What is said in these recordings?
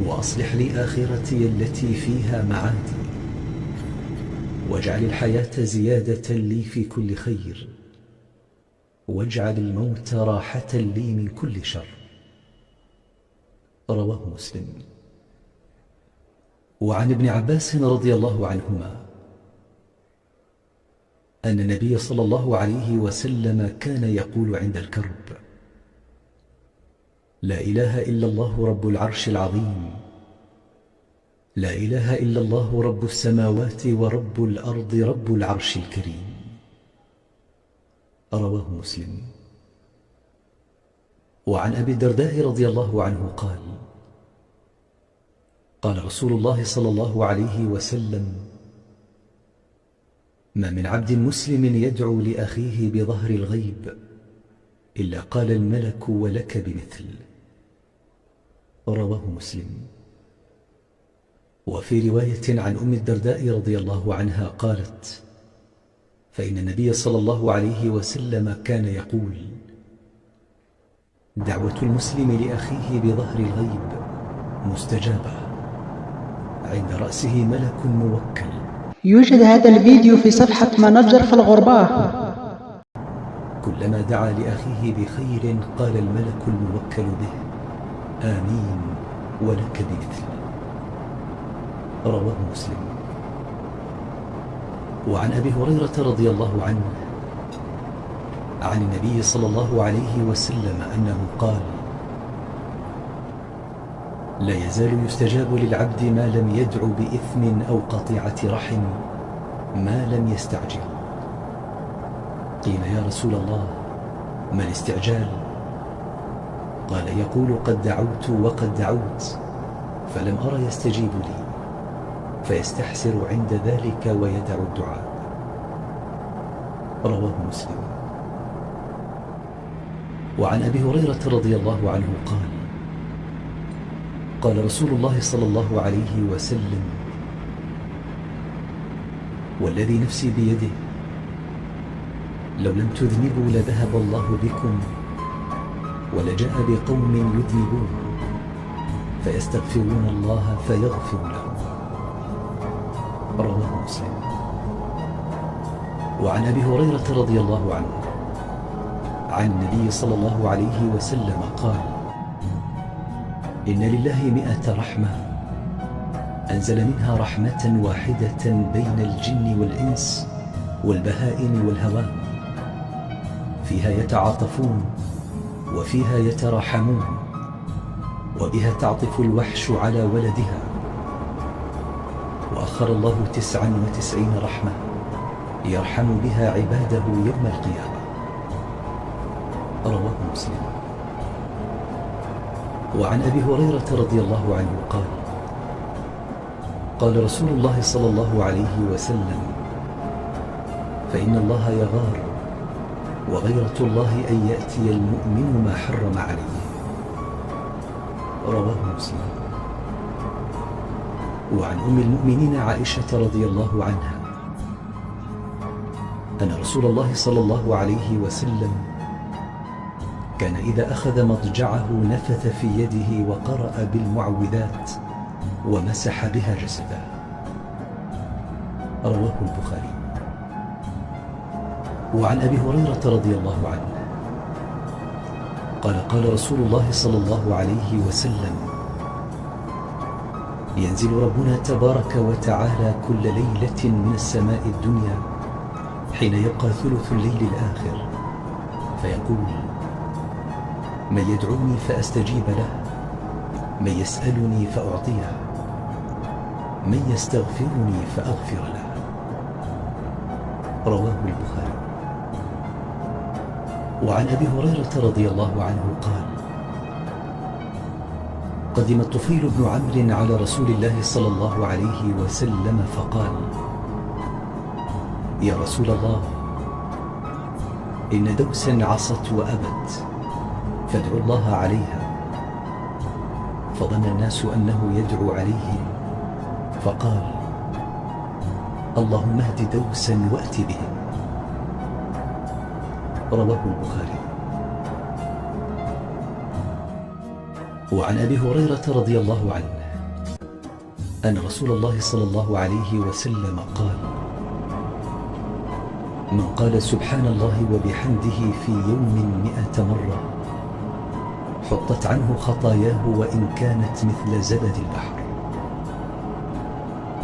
وأصلح لي آخرتي التي فيها معادي، واجعل الحياة زيادة لي في كل خير، واجعل الموت راحة لي من كل شر. رواه مسلم. وعن ابن عباس رضي الله عنهما أن النبي صلى الله عليه وسلم كان يقول عند الكرب: لا إله إلا الله رب العرش العظيم، لا إله إلا الله رب السماوات ورب الأرض رب العرش الكريم. رواه مسلم. وعن أبي الدرداء رضي الله عنه قال: قال رسول الله صلى الله عليه وسلم: ما من عبد مسلم يدعو لأخيه بظهر الغيب إلا قال الملك ولك بمثل. رواه مسلم. وفي رواية عن أم الدرداء رضي الله عنها قالت: فإن النبي صلى الله عليه وسلم كان يقول: دعوة المسلم لأخيه بظهر الغيب مستجابة، عند رأسه ملك موكل. يوجد هذا الفيديو في صفحة منجر في الغرباء. كلما دعا لأخيه بخير قال الملك الموكل به: آمين ولك بمثل. رواه مسلم. وعن أبي هريرة رضي الله عنه عن النبي صلى الله عليه وسلم أنه قال: لا يزال يستجاب للعبد ما لم يدع بإثم أو قطيعة رحم ما لم يستعجل. قيل: يا رسول الله ما الاستعجال؟ قال: يقول قد دعوت وقد دعوت فلم أر يستجيب لي، فيستحسر عند ذلك ويدع الدعاء. رواه مسلم. وعن أبي هريرة رضي الله عنه قال: قال رسول الله صلى الله عليه وسلم: والذي نفسي بيده لو لم تذنبوا لذهب الله بكم ولجاء بقوم يذنبون فيستغفرون الله فيغفر لهم. رواه مسلم. وعن أبي هريرة رضي الله عنه عن النبي صلى الله عليه وسلم قال: إن لله 100 رحمة أنزل منها رحمة واحدة بين الجن والإنس والبهائم والهوام، فيها يتعاطفون وفيها يتراحمون، وبها تعطف الوحش على ولدها. وأخر الله 99 رحمة يرحم بها عباده يوم القيامة. رواه مسلم. وعن أبي هريرة رضي الله عنه قال: قال رسول الله صلى الله عليه وسلم: فإن الله يغار، وغيرة الله أن يأتي المؤمن ما حرم عليه. رواه مسلم. وعن أم المؤمنين عائشة رضي الله عنها أن رسول الله صلى الله عليه وسلم كان إذا أخذ مضجعه نفث في يده وقرأ بالمعوذات ومسح بها جسده. رواه البخاري. وعن أبي هريرة رضي الله عنه قال: قال رسول الله صلى الله عليه وسلم: ينزل ربنا تبارك وتعالى كل ليلة من السماء الدنيا حين يبقى ثلث الليل الآخر فيقول: من يدعوني فأستجيب له، من يسألني فأعطيه، من يستغفرني فأغفر له. رواه البخاري. وعن أبي هريرة رضي الله عنه قال: قدم الطفيل بن عمرو على رسول الله صلى الله عليه وسلم فقال: يا رسول الله، إن دوسا عصت وأبت فادعوا الله عليها. فظن الناس أنه يدعو عليهم فقال: اللهم اهد دوسا وأت بهم. رواه البخاري. وعن أبي هريرة رضي الله عنه أن رسول الله صلى الله عليه وسلم قال: من قال سبحان الله وبحمده في يوم 100 مرة حطت عنه خطاياه وإن كانت مثل زبد البحر.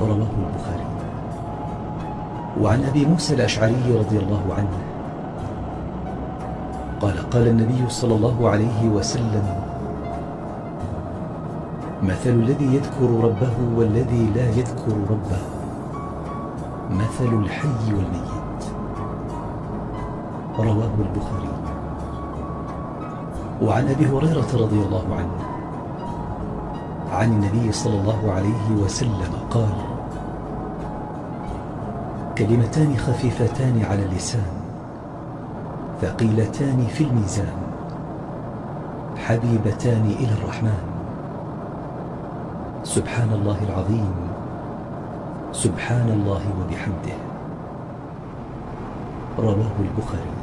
رواه البخاري. وعن أبي موسى الأشعري رضي الله عنه قال: قال النبي صلى الله عليه وسلم: مثل الذي يذكر ربه والذي لا يذكر ربه مثل الحي والميت. رواه البخاري. وعن أبي هريرة رضي الله عنه عن النبي صلى الله عليه وسلم قال: كلمتان خفيفتان على اللسان ثقيلتان في الميزان حبيبتان إلى الرحمن سبحان الله العظيم سبحان الله وبحمده. رواه البخاري.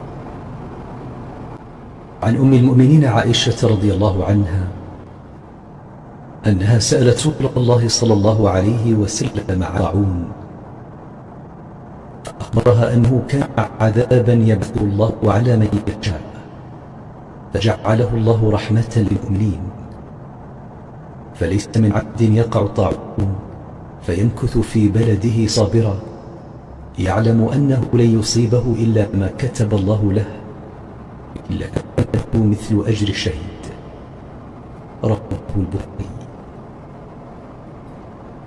عن أم المؤمنين عائشة رضي الله عنها أنها سألت رسول الله صلى الله عليه وسلم عن طاعون فأخبرها أنه كان عذابا يبعث الله على من يشاء فجعله الله رحمة للمؤمنين، فليس من عبد يقع طاعون فيمكث في بلده صابرا يعلم أنه لن يصيبه إلا ما كتب الله له إلا له مثل أجر الشهيد. رواه البخاري.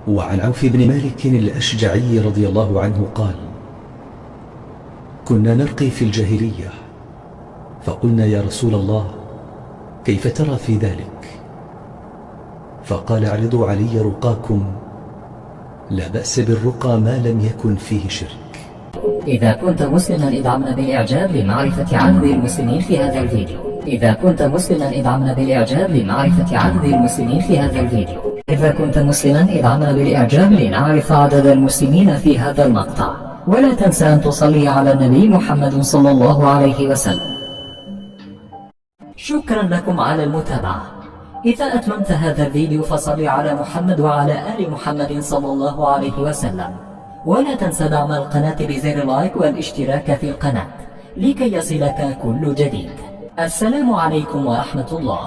وعن عوف بن مالك الأشجعي رضي الله عنه قال: كنا نرقي في الجاهلية فقلنا: يا رسول الله كيف ترى في ذلك؟ فقال: اعرضوا علي رقاكم لا بأس بالرقى ما لم يكن فيه شرك. إذا كنت مسلما ادعمنا بالإعجاب لمعرفة عدد المسلمين في هذا الفيديو. إذا كنت مسلما ادعمنا بالإعجاب لمعرفة عدد المسلمين في هذا الفيديو. إذا كنت مسلما ادعمنا بالإعجاب لنعرف عدد المسلمين في هذا المقطع. ولا تنسى أن تصلي على النبي محمد صلى الله عليه وسلم. شكرا لكم على المتابعة. إذا أتممت هذا الفيديو فصل على محمد وعلى آل محمد صلى الله عليه وسلم. ولا تنسى دعم القناة بزر لايك والاشتراك في القناة لكي يصلك كل جديد. السلام عليكم ورحمة الله.